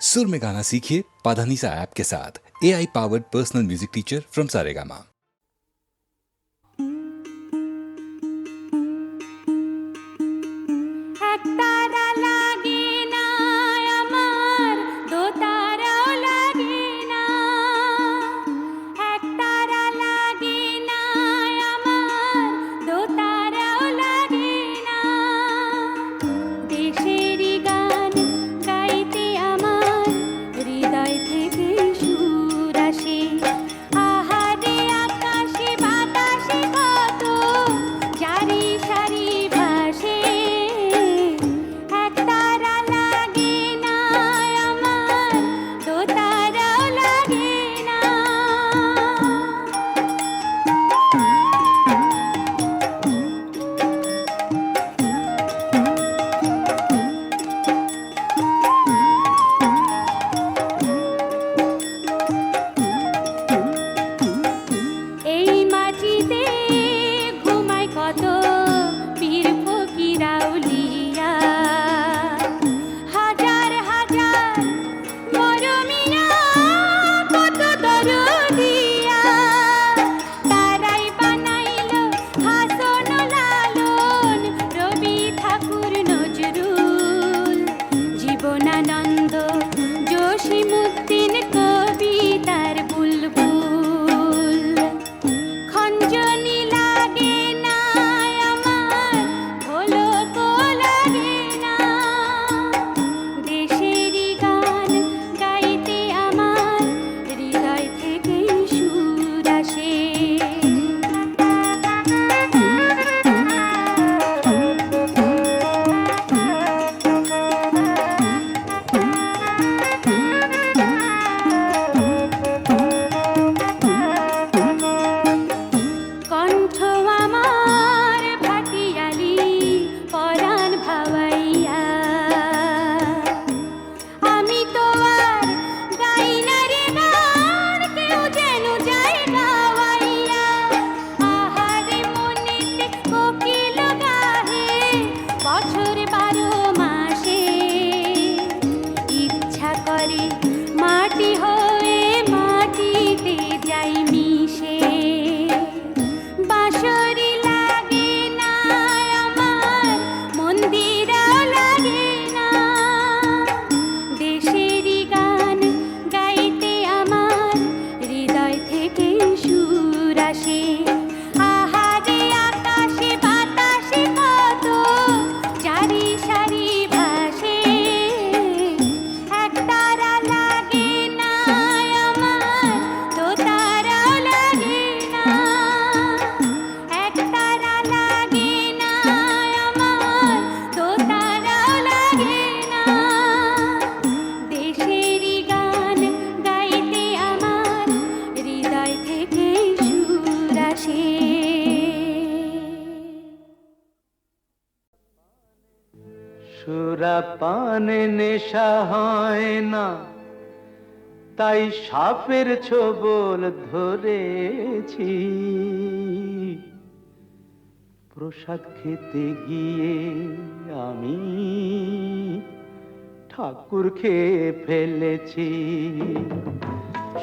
सुर में गाना सीखिए पाधानीसा ऐप के साथ। AI powered personal music teacher from Saregama. সুরাপানে নেশা হয় না, তাই সাপের ছোবল ধরেছি। প্রসাদ খেতে গিয়ে আমি ঠাকুর খেয়ে ফেলেছি।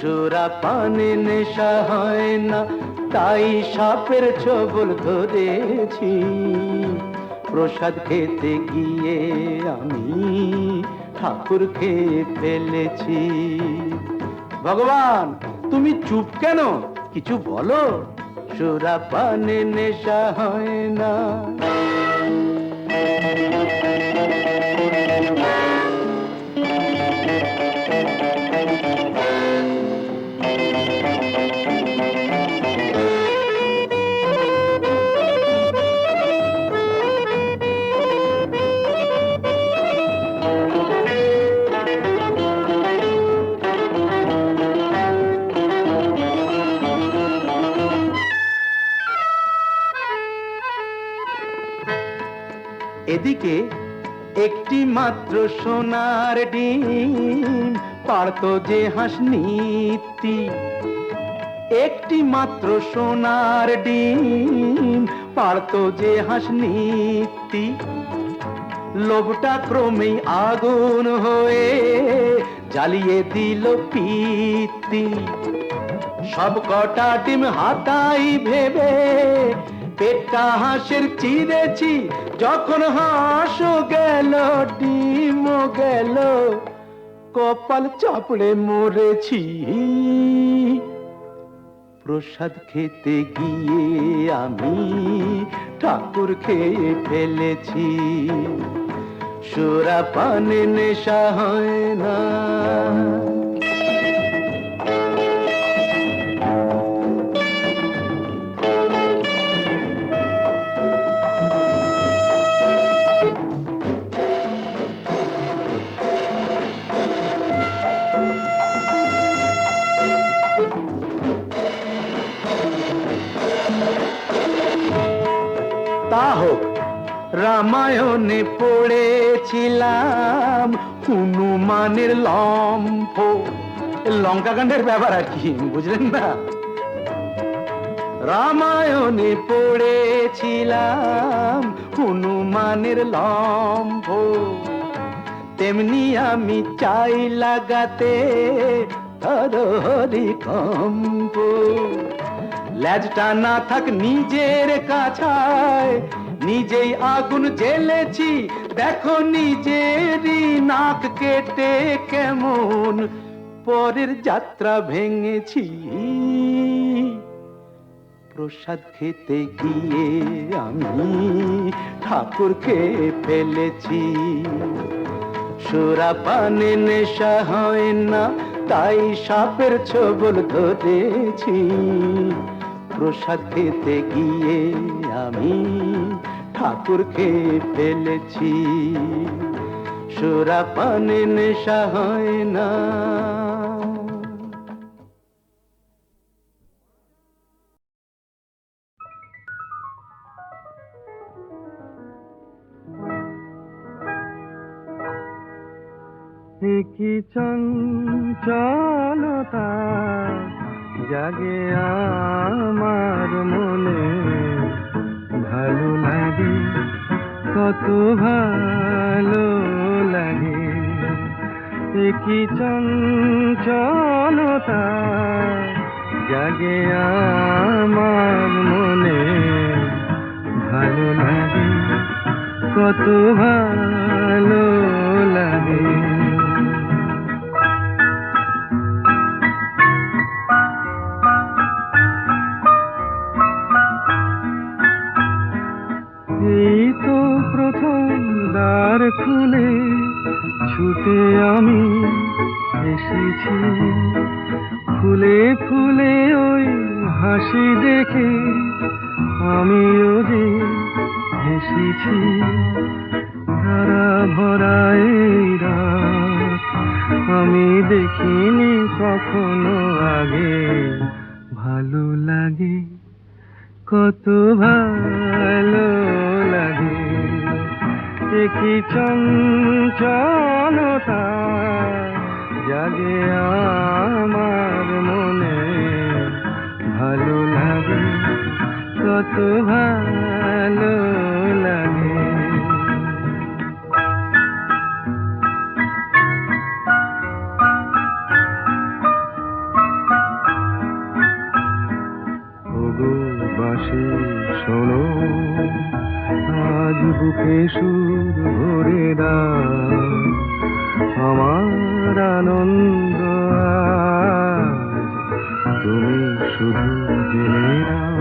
সুরাপানে নেশা হয় না, তাই সাপের ছোবল ধরেছি। প্রসাদ খেতে গিয়ে আমি ঠাকুর খেয়ে ফেলেছি। ভগবান, তুমি চুপ কেন? কিছু বলো। সুরাপানে নেশা হয় না। এদিকে একটি মাত্র সোনার ডিম পারতো যে হাঁস নিত্যি। একটি মাত্র সোনার ডিম পারতো যে হাঁস নিত্যি। লোভটা ক্রমেই আগুন হয়ে জ্বালিয়ে দিল পিত্তি, সব কটা ডিম হাতাই ভেবে পেটটা হাঁসের চিরেছি, যখন হাঁসও গেল ডিমও গেল, কপাল চাপড়ে মরেছি। প্রসাদ খেতে গিয়ে আমি ঠাকুর খেয়ে ফেলেছি, সুরা পানে নেশা হয় না। তা হোক, রামায়ণে পড়েছিলাম হনুমানের লম্ফ, লঙ্কাকাণ্ডের ব্যাপার আর কি, বুঝলেন না? রামায়ণে পড়েছিলাম হনুমানের লম্ফ, তেমনি আমি চাই লাগাতে হরি কম্প। ল্যাজটা না থাক নিজের কাছায়, নিজেই আগুন জ্বেলেছি, দেখো নিজেরই নাক কেটে কেমন পরের যাত্রা ভেঙেছি। প্রসাদ খেতে গিয়ে আমি ঠাকুর খেয়ে ফেলেছি, সুরা পানে নেশা হয় না, তাই সাপের ছোবল ধরেছি। প্রসাদ খেতে গিয়ে আমি ঠাকুর খেয়ে ফেলেছি, সুরা পানে নেশা হয় না। কি চঞ্চলতা জাগে আমার মনে, ভালো লাগে কত ভালো লাগে। কি চঞ্চলতা জাগে আমার মনে, ভালো লাগে কত ভালো লাগে। এই তো প্রথম দ্বার খুলে ছুটে আমি এসেছি, ফুলে ফুলে ওই হাসি দেখে আমিও যে হেসেছি। ধারা ভরা এই রাত আমি দেখিনি কখনো আগে, ভালো লাগে কত ভালো লাগে। কি চঞ্চলতা জাগে আমার মনে, ভালো লাগে কত ভালো লাগে। বাঁশি শোনো আজ বুকে সুর ভরে দাও, আমার আনন্দ আজ তুমি শুধু জেনে নাও।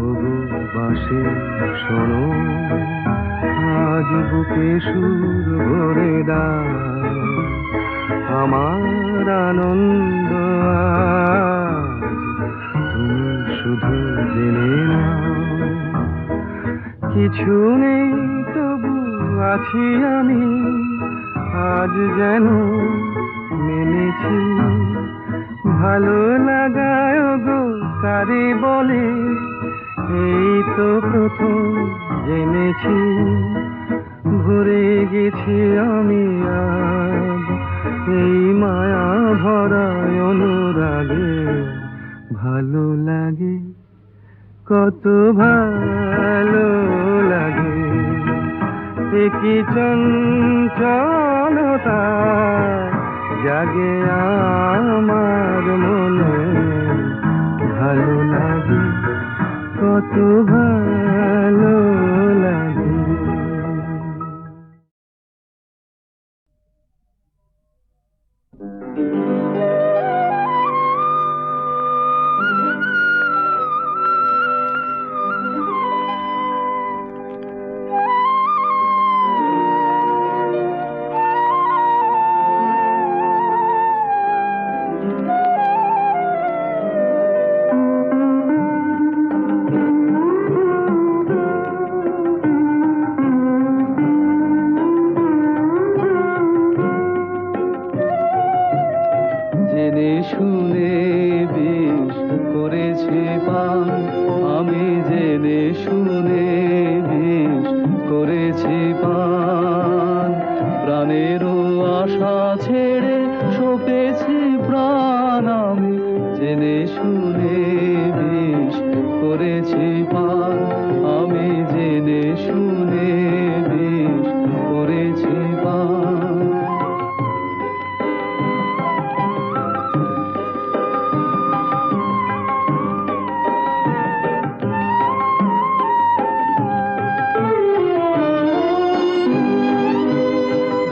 ওগো বাঁশি শোনো আজ বুকে সুর ভরে দাও, আমার আনন্দ শুধু জেনে নাও। কিছু নেই তবু আছি আমি, আজ যেন মেনেছি। ভালো লাগায় গো কারে বলে, এই তো প্রথম জেনেছি। ভরে গেছি আমি আজ এই মায়া ভরা অনুরাগে, ভালো লাগে কত ভালো লাগে। কি চঞ্চলতা জাগে আমার মনে, ভালো লাগে, কত ভালো লাগে। জেনে শুনে বিষ করেছি পান, আমি জেনে শুনে বিষ করেছি পান। প্রাণেরও আশা ছেড়ে সপেছি প্রাণ, আমি জেনে শুনে বিষ করেছি পান, আমি জেনে শুনে বিষ করেছি পান।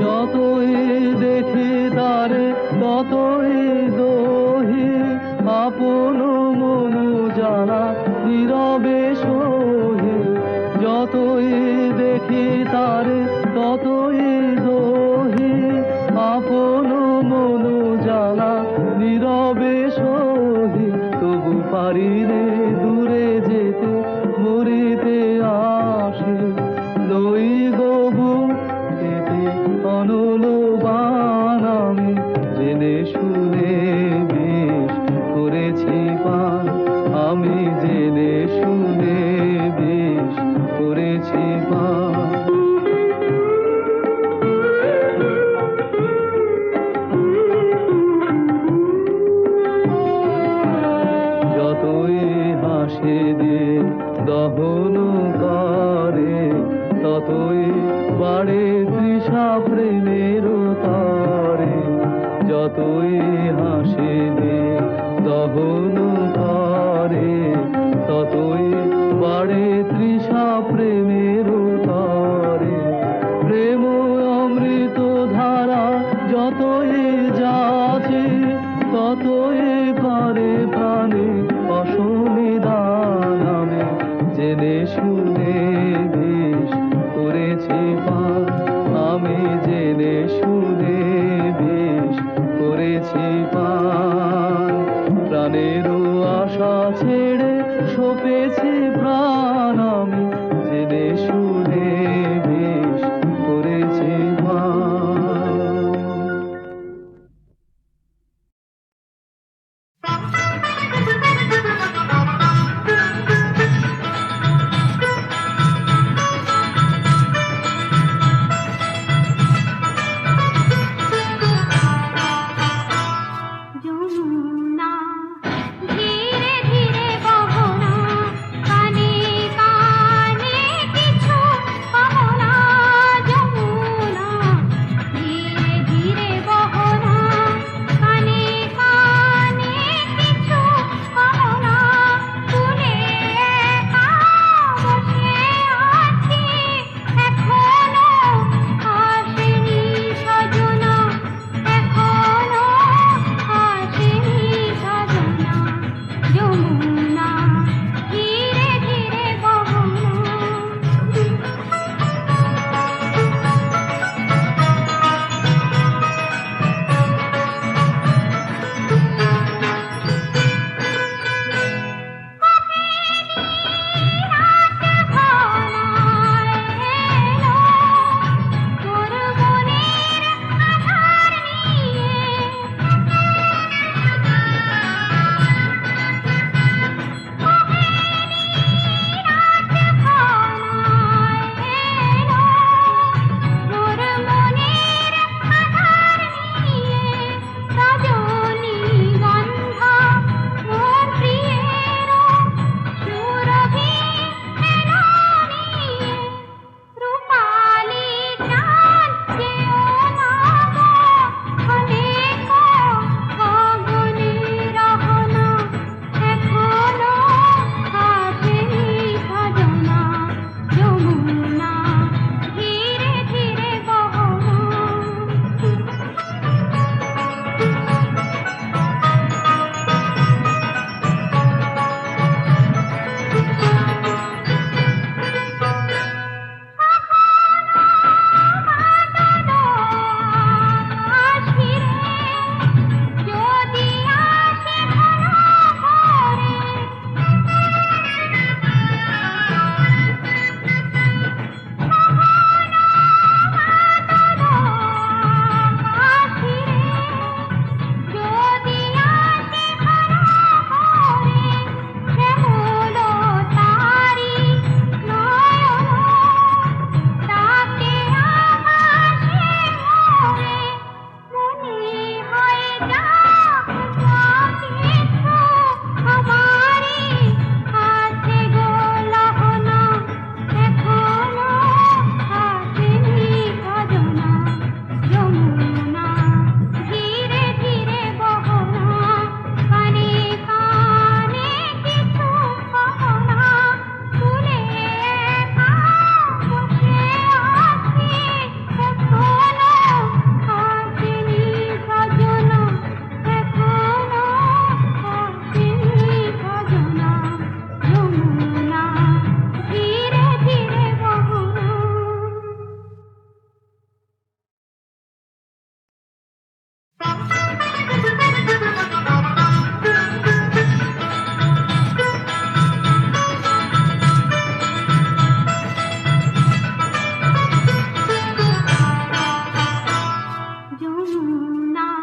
যতই দেখি তারে ততই দোহি, আপন মনু জানা নীরবে সহি। যতই দেখি তারে ততই দোহি, আপন মনু জানা নীরবে সহি। তবু পারি রে দূরে যেতে, মরিতে আসে লই গবু অনল বান, আমি জেনে শুনে বিষ করেছি পান, আমি জেনে শুনে বিষ করেছি পান। যতই হাসে দে দহন করে, ততই বাড়ে তৃষা প্রেমের তরে। যতই হাসে দে দহন করে, ততই বাড়ে তৃষা প্রেমের তরে। প্রেম অমৃত ধারা যতই যাচ্ছে, ততই করে প্রাণে অসনিদান, আমি জেনে শুনে বিষ করেছি পান, আমি জেনে শুনে বিষ করেছি পান। প্রাণেরও আশা ছেড়ে সপেছি প্রাণ, আমি জেনে শুনে বিষ করেছি পান। না